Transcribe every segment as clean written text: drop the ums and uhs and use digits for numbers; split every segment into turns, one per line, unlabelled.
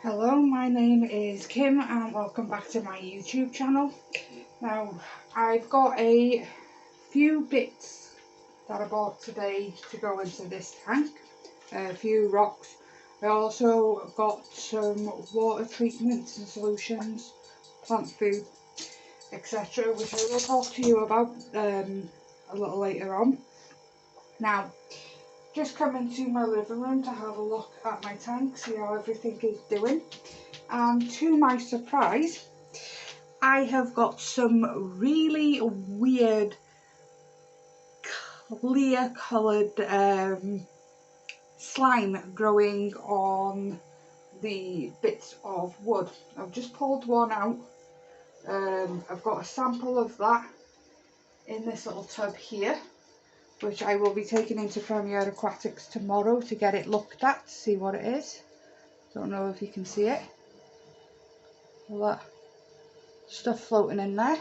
Hello, my name is Kim and welcome back to my YouTube channel. Now, I've got a few bits that I bought today to go into this tank, a few rocks. I also got some water treatments and solutions, plant food, etc., which I will talk to you about a little later on. Now, just come into my living room to have a look at my tank, see how everything is doing. And to my surprise, I have got some really weird clear coloured slime growing on the bits of wood. I've just pulled one out. I've got a sample of that in this little tub here, which I will be taking into Premier Aquatics tomorrow to get it looked at, to see what it is. Don't know if you can see it. All that stuff floating in there.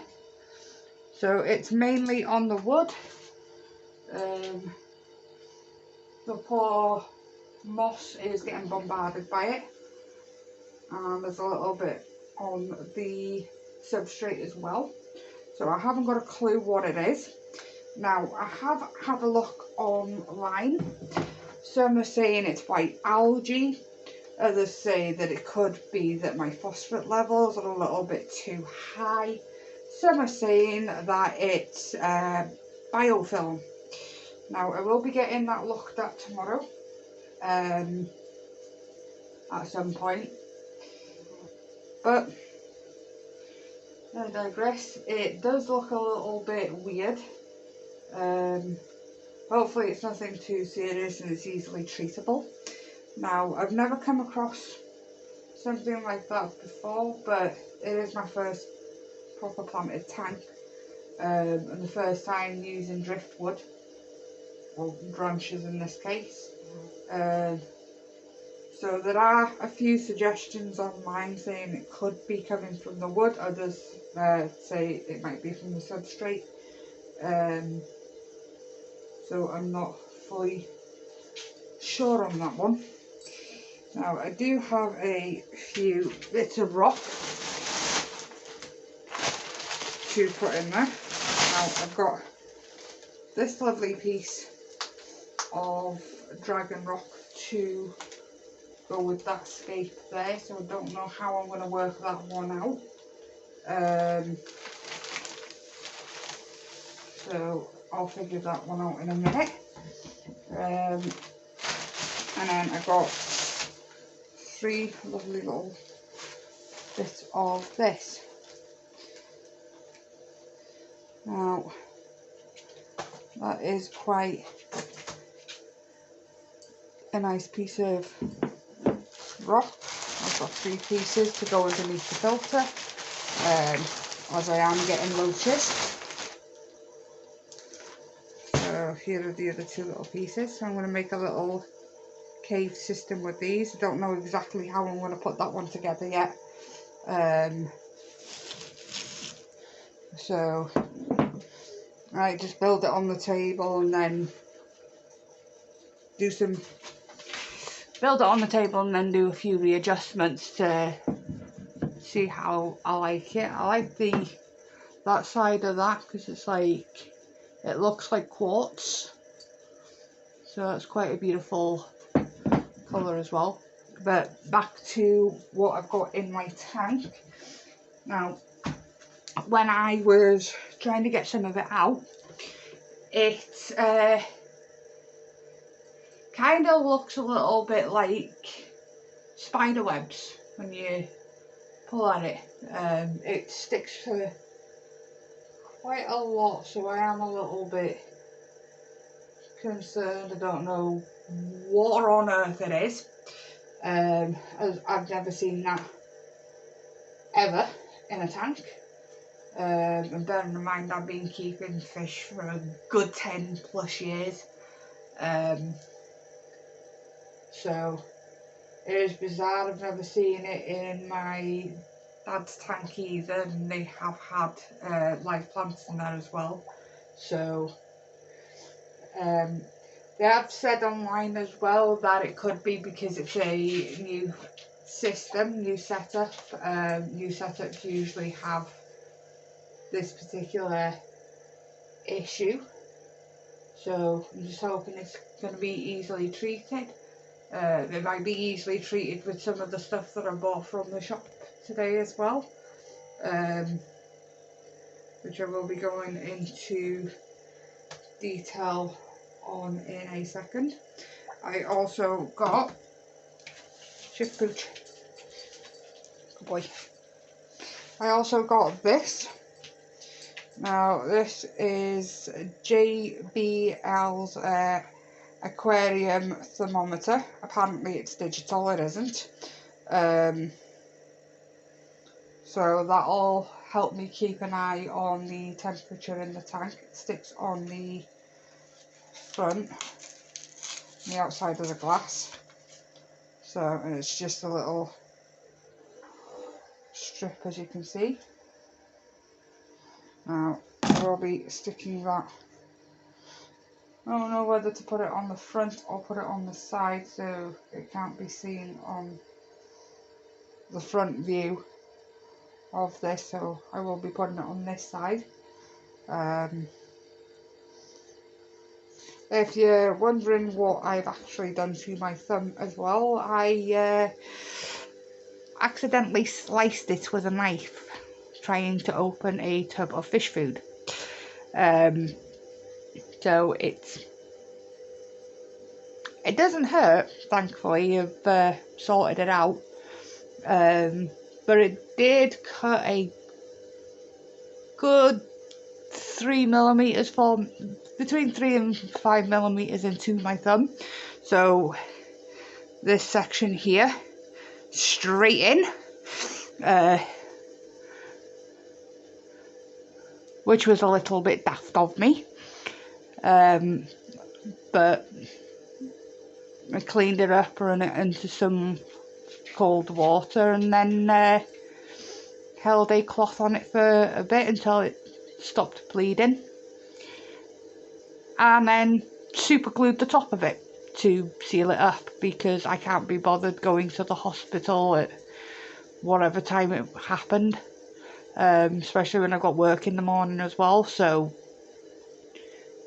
So it's mainly on the wood. The poor moss is getting bombarded by it, and there's a little bit on the substrate as well. So I haven't got a clue what it is. Now, I have had a look online. Some are saying it's white algae. Others say that it could be that my phosphate levels are a little bit too high. Some are saying that it's biofilm. Now, I will be getting that looked at tomorrow at some point. But I digress. It does look a little bit weird. Hopefully it's nothing too serious and it's easily treatable. Now, I've never come across something like that before, but it is my first proper planted tank, and the first time using driftwood, or branches in this case. So there are a few suggestions online saying it could be coming from the wood. Others say it might be from the substrate. So I'm not fully sure on that one. Now, I do have a few bits of rock to put in there. Now, I've got this lovely piece of dragon rock to go with that scape there, so I don't know how I'm going to work that one out. So I'll figure that one out in a minute. And then I got 3 lovely little bits of this. Now, that is quite a nice piece of rock. I've got 3 pieces to go underneath the filter, as I am getting loaches. So here are the other 2 little pieces. So I'm going to make a little cave system with these. I don't know exactly how I'm going to put that one together yet. So I just build it on the table and then do a few readjustments to see how I like it. I like that side of that because it's like, it looks like quartz, so that's quite a beautiful colour as well. But back to what I've got in my tank. Now, when I was trying to get some of it out, it kind of looks a little bit like spider webs when you pull at it. It sticks to quite a lot, so I am a little bit concerned. I don't know what on earth it is. As I've never seen that ever in a tank. And bearing in mind I've been keeping fish for a good 10 plus years. So it is bizarre. I've never seen it in my dad's tank either, and they have had live plants in there as well. So they have said online as well that it could be because it's a new system, new setup. New setups usually have this particular issue, so I'm just hoping it's going to be easily treated. It might be easily treated with some of the stuff that I bought from the shop today as well, which I will be going into detail on in a second. I also got shift pooch. Good boy. I also got this. Now this is JBL's aquarium thermometer. Apparently it's digital, it isn't. So that'll help me keep an eye on the temperature in the tank. It sticks on the front, the outside of the glass. So, and it's just a little strip, as you can see. Now I will be sticking that. I don't know whether to put it on the front or put it on the side so it can't be seen on the front view of this, so I will be putting it on this side. If you're wondering what I've actually done to my thumb as well, I accidentally sliced it with a knife trying to open a tub of fish food. So it doesn't hurt, thankfully. I've sorted it out, but it did cut a good 3 millimeters, between 3 and 5 millimeters into my thumb. So this section here, straight in, which was a little bit daft of me, but I cleaned it up, run it into some cold water, and then held a cloth on it for a bit until it stopped bleeding, and then super glued the top of it to seal it up, because I can't be bothered going to the hospital at whatever time it happened, especially when I got work in the morning as well. So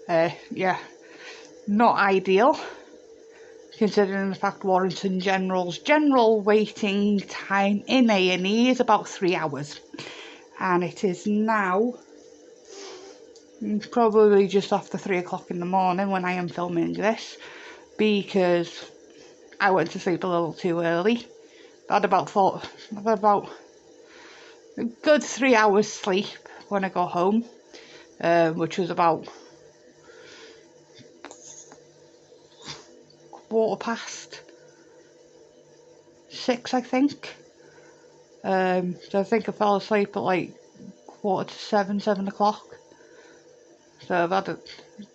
yeah, not ideal, considering the fact Warrington General's general waiting time in A&E is about 3 hours, and it is now probably just after 3 o'clock in the morning when I am filming this, because I went to sleep a little too early. I had about a good 3 hours sleep when I got home, which was about 6:15, I think. So I think I fell asleep at like 6:45, 7 o'clock. So I've had a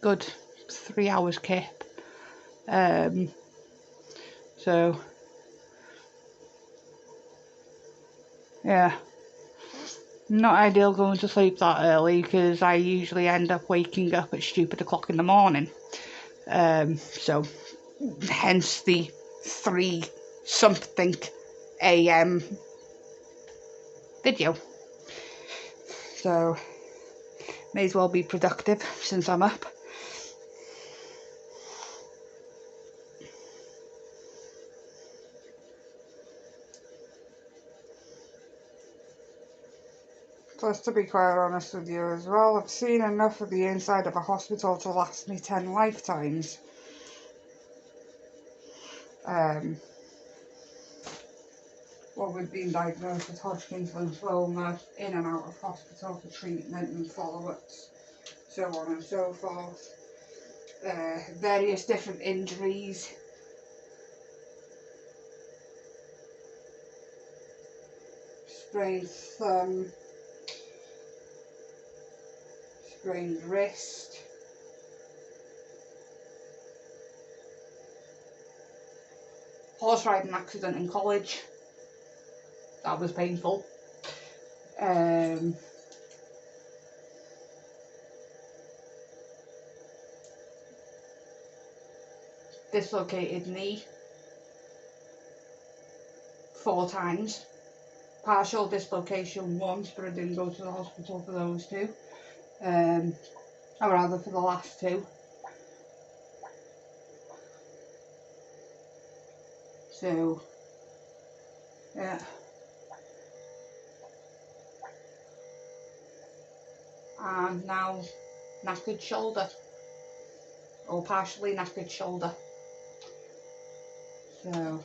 good 3 hours kip. So yeah, not ideal going to sleep that early, because I usually end up waking up at stupid o'clock in the morning. So hence the 3 something AM video. So may as well be productive since I'm up. Plus, to be quite honest with you as well, I've seen enough of the inside of a hospital to last me 10 lifetimes. Well, we've been diagnosed with Hodgkin's lymphoma, in and out of hospital for treatment and follow-ups, so on and so forth. Various different injuries. Sprained thumb, sprained wrist, horse riding accident in college. That was painful. Dislocated knee 4 times. Partial dislocation once, but I didn't go to the hospital for those 2. Or rather for the last 2. So, yeah. And now knackered shoulder, or partially knackered shoulder. So,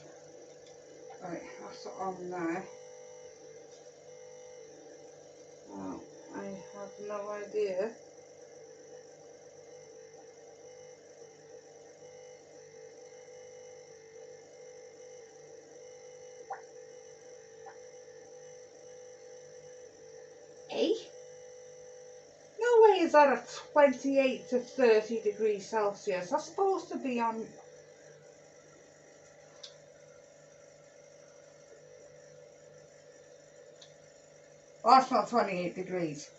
right, that's on there. Well, I have no idea. No way is that at 28 to 30 degrees Celsius. That's supposed to be on... Well, that's not 28 degrees.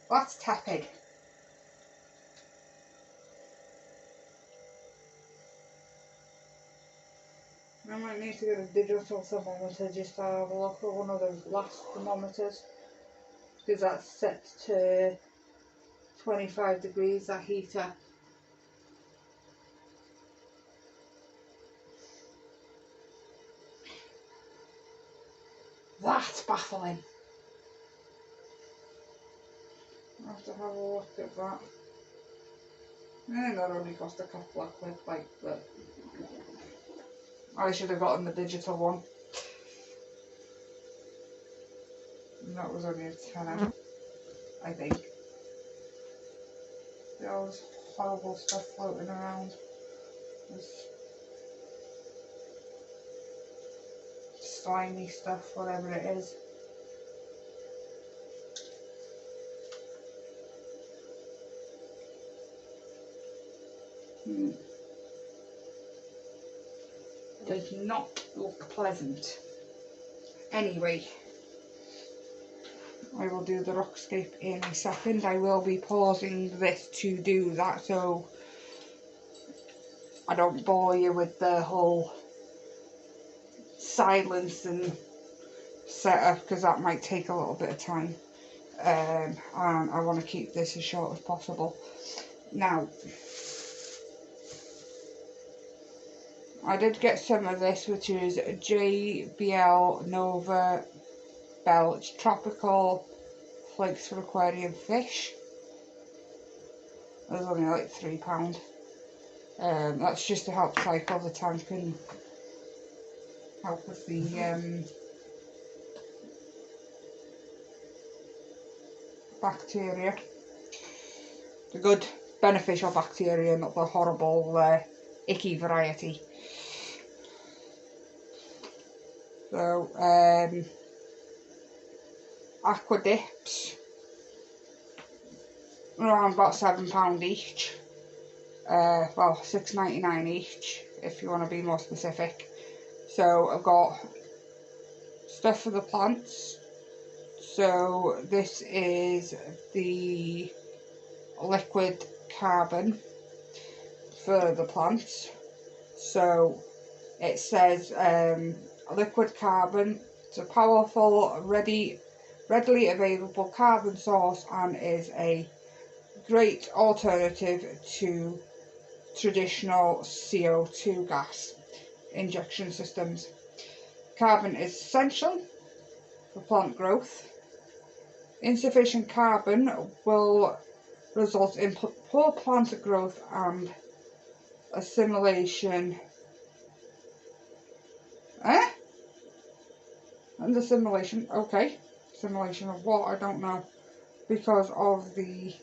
That's tepid. I might need to get a digital thermometer just to have a look at one of those last thermometers, because that's set to 25 degrees, that heater. That's baffling. I'll have to have a look at that. I think that only cost a couple of quid, like, but I should have gotten the digital one. And that was only a tenner, I think. There was horrible stuff floating around. This slimy stuff, whatever it is. Does not look pleasant. Anyway, I will do the rockscape in a second. I will be pausing this to do that, so I don't bore you with the whole silence and setup, because that might take a little bit of time, and I want to keep this as short as possible. Now, I did get some of this, which is JBL Nova Belch Tropical Flakes for Aquarium Fish. It was only like £3. That's just to help cycle the tank and help with the bacteria. The good beneficial bacteria, not the horrible icky variety. So, aqua dips, around about £7 each. Well, £6.99 each if you want to be more specific. So I've got stuff for the plants. So this is the liquid carbon for the plants. So it says liquid carbon. It's a powerful, readily available carbon source and is a great alternative to traditional CO2 gas injection systems. Carbon is essential for plant growth. Insufficient carbon will result in poor plant growth and assimilation. And assimilation, okay. Assimilation of what? I don't know. Because of the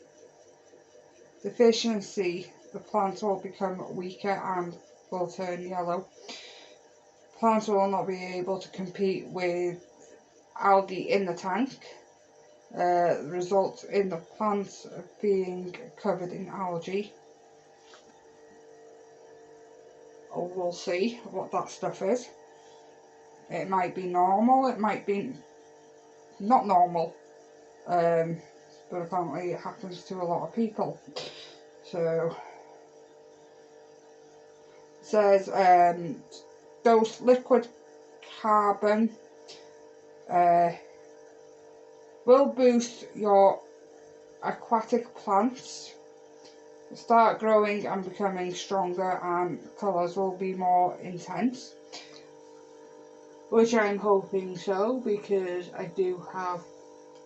deficiency, the plants will become weaker and will turn yellow. Plants will not be able to compete with algae in the tank. Results in the plants being covered in algae. Oh, we'll see what that stuff is. It might be normal, it might be not normal, but apparently it happens to a lot of people. So, it says those liquid carbon will boost your aquatic plants, start growing and becoming stronger, and colours will be more intense, which I'm hoping so, because I do have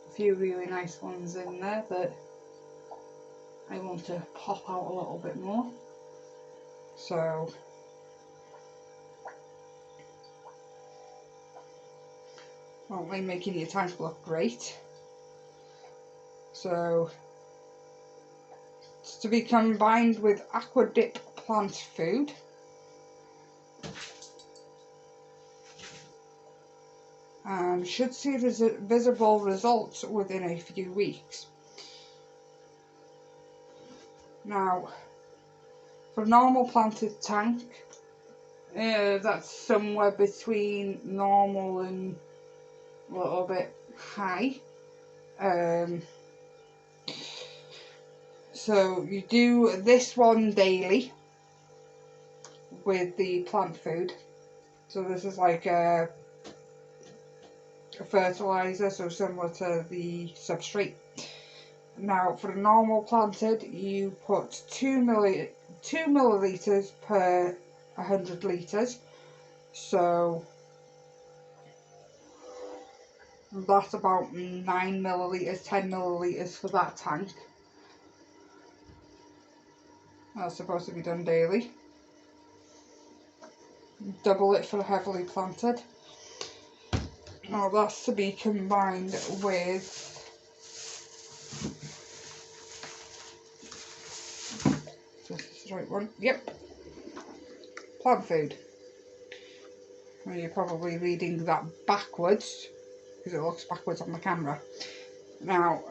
a few really nice ones in there that I want to pop out a little bit more. So not only making your tank look great, so it's to be combined with aqua dip plant food, and should see visible results within a few weeks. Now, for a normal planted tank, that's somewhere between normal and a little bit high. So you do this one daily with the plant food. So this is like a fertilizer, so similar to the substrate. Now for the normal planted, you put 2 millilitres per 100 litres, so that's about 9 millilitres, 10 millilitres for that tank. That's supposed to be done daily. Double it for heavily planted. Now that's to be combined with this is the right one. Yep. Plant food. Well, you're probably reading that backwards because it looks backwards on the camera. Now,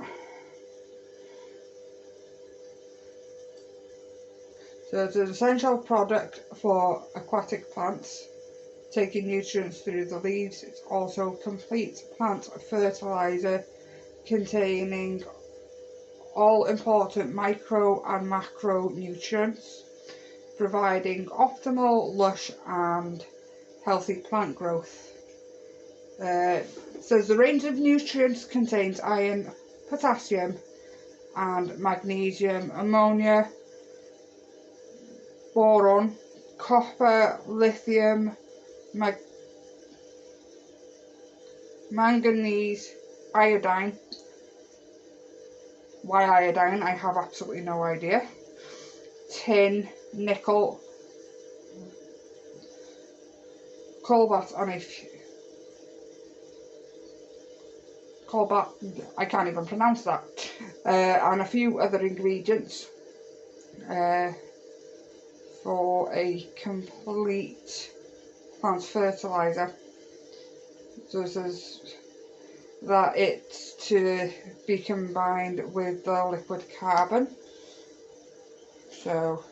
so it's an essential product for aquatic plants, taking nutrients through the leaves. It's also complete plant fertilizer containing all important micro and macro nutrients, providing optimal, lush and healthy plant growth. Says the range of nutrients contains iron, potassium and magnesium, ammonia, boron, copper, lithium, manganese, iodine. Why iodine? I have absolutely no idea. Tin, nickel, cobalt, I can't even pronounce that, and a few other ingredients for a complete plant fertilizer. So it says that it's to be combined with the liquid carbon. So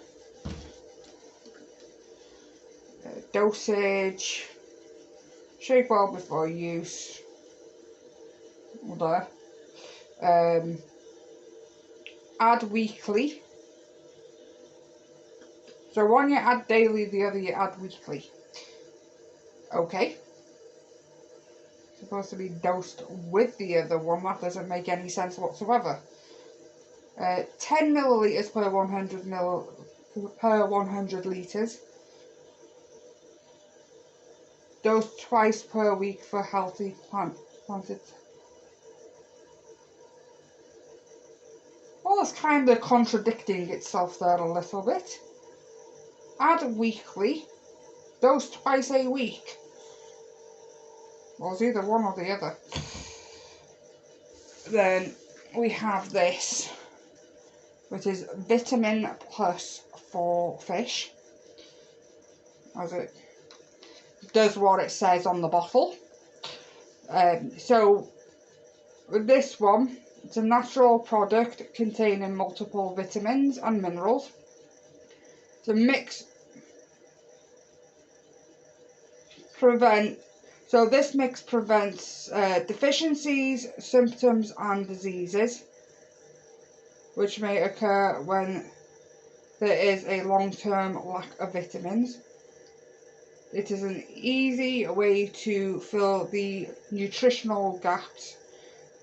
dosage, shake well before use. There. Add weekly. So one you add daily, the other you add weekly. Okay. Supposed to be dosed with the other one. That doesn't make any sense whatsoever. 10 millilitres per 100 litres. Dosed twice per week for healthy planted. Well, it's kind of contradicting itself there a little bit. Add weekly, dose twice a week. Well, it's either one or the other. Then we have this, which is vitamin plus for fish. As it does what it says on the bottle. So with this one, it's a natural product containing multiple vitamins and minerals. It's a mix. So this mix prevents deficiencies, symptoms and diseases which may occur when there is a long-term lack of vitamins. It is an easy way to fill the nutritional gaps.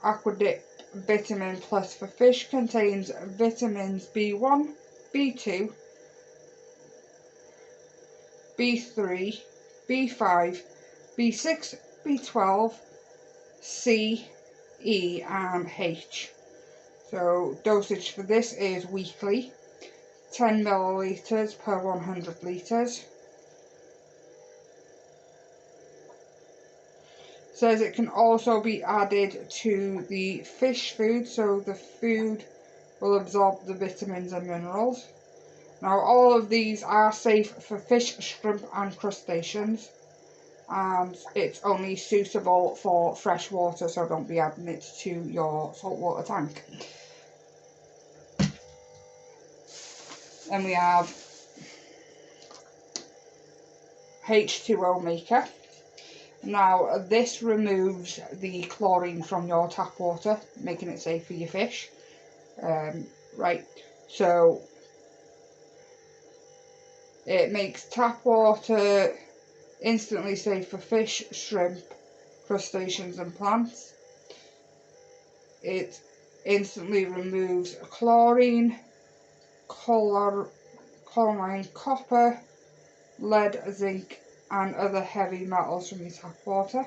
Aquadip Vitamin Plus for fish contains vitamins B1, B2, B3, B5, B6, B12, C, E and H. So dosage for this is weekly, 10 millilitres per 100 litres. Says it can also be added to the fish food, so the food will absorb the vitamins and minerals. Now all of these are safe for fish, shrimp and crustaceans, and it's only suitable for fresh water, so don't be adding it to your saltwater tank. Then we have H2O maker. Now this removes the chlorine from your tap water, making it safe for your fish. Right, so it makes tap water instantly safe for fish, shrimp, crustaceans and plants. It instantly removes chlorine, chloramine, copper, lead, zinc and other heavy metals from your tap water.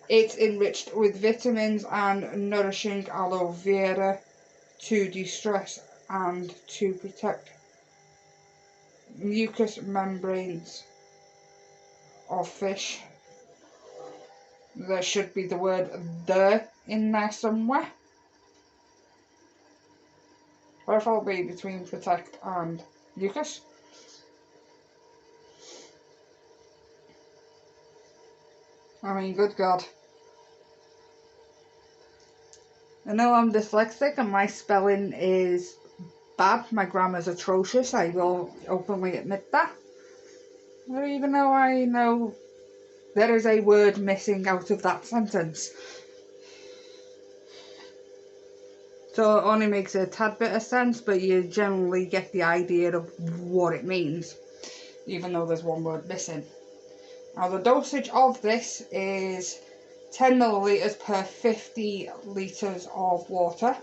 It's enriched with vitamins and nourishing aloe vera to de-stress and to protect mucous membranes of fish. There should be the word "the" in there somewhere. What if I'll be between protect and mucus? I mean, good God. I know I'm dyslexic and my spelling is bad. My grammar's atrocious. I will openly admit that. I don't even know I know there is a word missing out of that sentence. So it only makes a tad bit of sense, but you generally get the idea of what it means, even though there's one word missing. Now the dosage of this is 10 millilitres per 50 litres of water,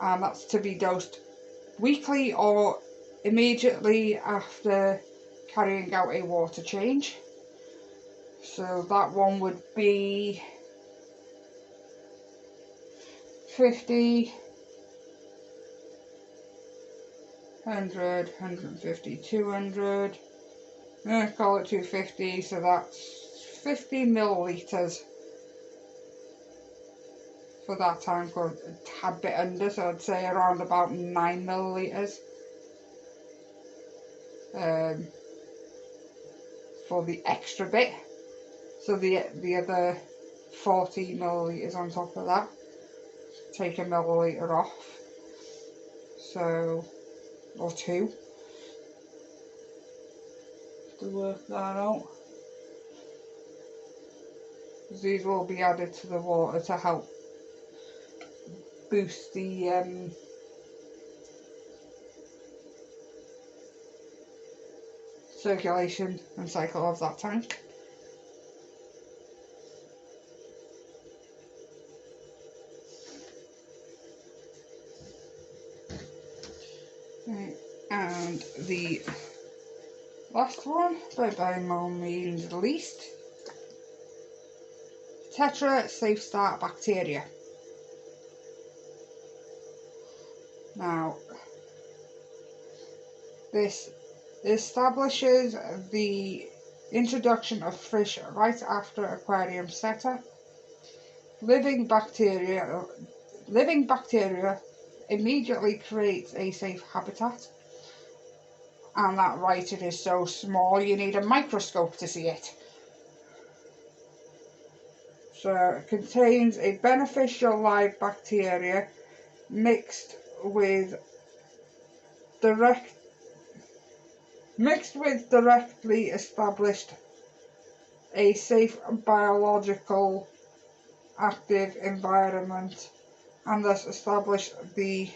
and that's to be dosed weekly or immediately after carrying out a water change. So that one would be 50, 100, 150, 200, call it 250, so that's 50 millilitres for that time, a tad bit under, so I'd say around about 9 millilitres for the extra bit. So the other 40 millilitres on top of that, take a millilitre off, so, or 2, to work that out. These will be added to the water to help boost the circulation and cycle of that tank. Right. And the last one, but by no means least, Tetra Safe Start Bacteria. Now, this establishes the introduction of fish right after aquarium setup. Living bacteria immediately creates a safe habitat, and that right, it is so small you need a microscope to see it. So it contains a beneficial live bacteria mixed with directly established a safe biological active environment, and thus establish the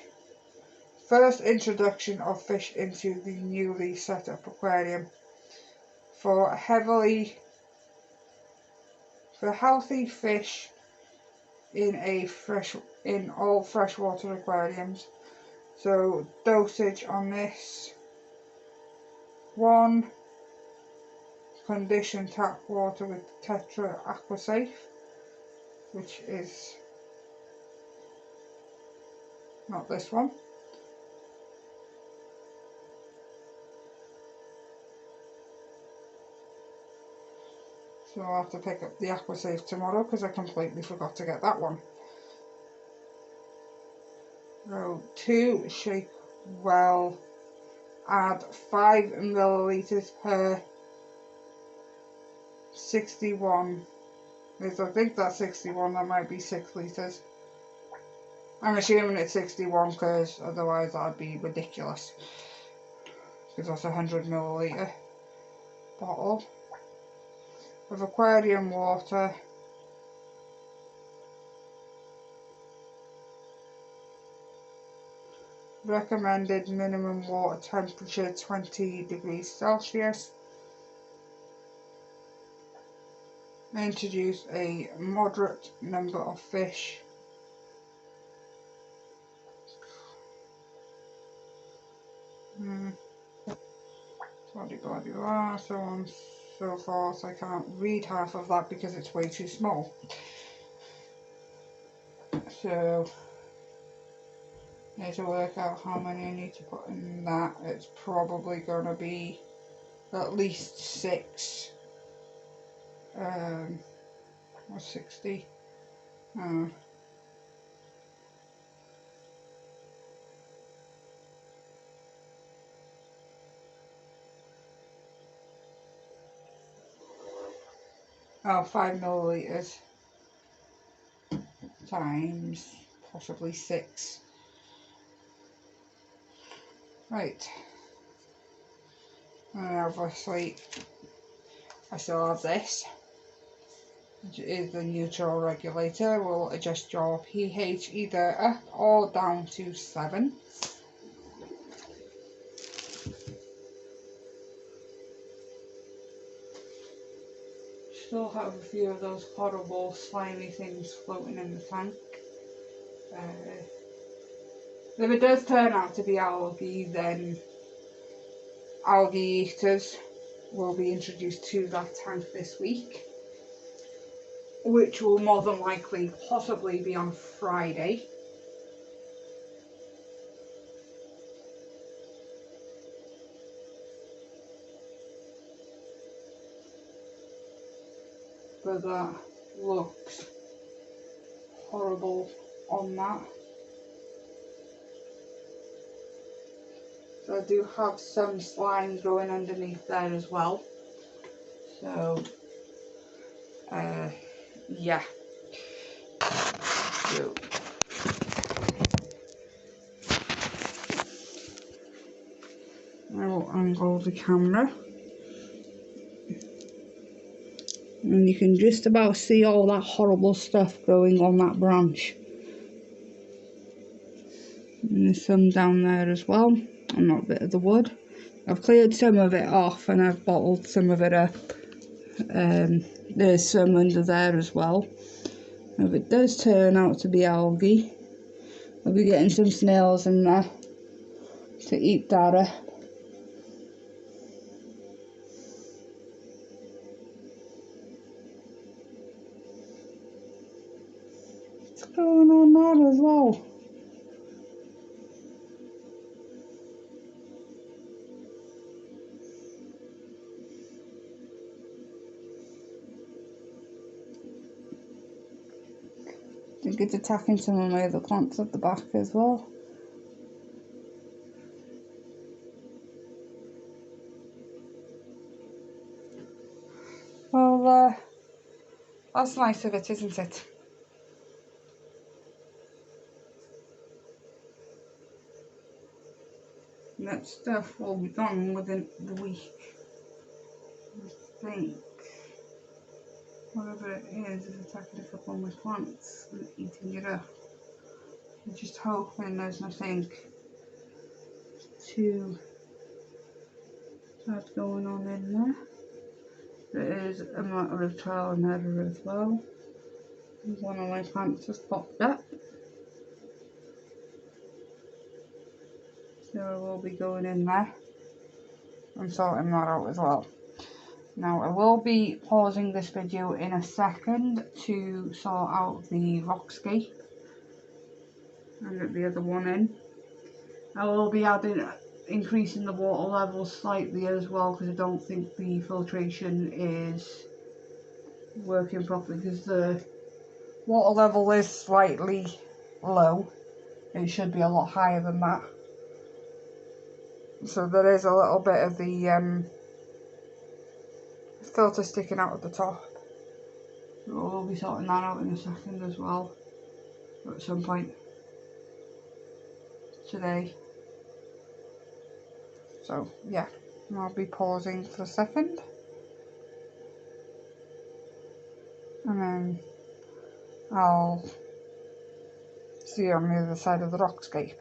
first introduction of fish into the newly set up aquarium. For healthy fish in all freshwater aquariums. So dosage on this: 1 conditioned tap water with Tetra Aquasafe, which is not this one. So I'll have to pick up the Aquasafe tomorrow because I completely forgot to get that one. So 2 shake well, add 5 milliliters per 61. I think that's 61, that might be 6 litres. I'm assuming it's 61 because otherwise that'd be ridiculous. Because that's a 100 milliliter bottle of aquarium water. Recommended minimum water temperature 20 degrees Celsius. Introduce a moderate number of fish. So on so forth. I can't read half of that because it's way too small. So I need to work out how many I need to put in that. It's probably going to be at least 6. Or 60. Oh, 5 milliliters times possibly 6. Right. And obviously I still have this, which is the neutral regulator. Will adjust your pH either up or down to 7. Still have a few of those horrible slimy things floating in the tank. If it does turn out to be algae, then algae eaters will be introduced to that tank this week, which will more than likely possibly be on Friday. But that looks horrible on that. So I do have some slime growing underneath there as well. So yeah. So I will angle the camera, and you can just about see all that horrible stuff growing on that branch. And there's some down there as well, and that bit of the wood. I've cleared some of it off and I've bottled some of it up. There's some under there as well. If it does turn out to be algae, I'll be getting some snails in there to eat that up. What's going on there as well? I think it's attacking some of my other plants at the back as well. Well, that's nice of it, isn't it? And that stuff will be gone within the week. I think whatever it is attacking a couple of my plants and eating it up. I'm just hoping there's nothing to start going on in there. There is a matter of trial and error as well. One of my plants has popped up, so I will be going in there and sorting that out as well. Now I will be pausing this video in a second to sort out the rockscape and get the other one in. I will be increasing the water level slightly as well, because I don't think the filtration is working properly, because the water level is slightly low. It should be a lot higher than that. So there is a little bit of the filter sticking out at the top. So we'll be sorting that out in a second as well, at some point today. So yeah, I'll be pausing for a second, and then I'll see you on the other side of the rockscape.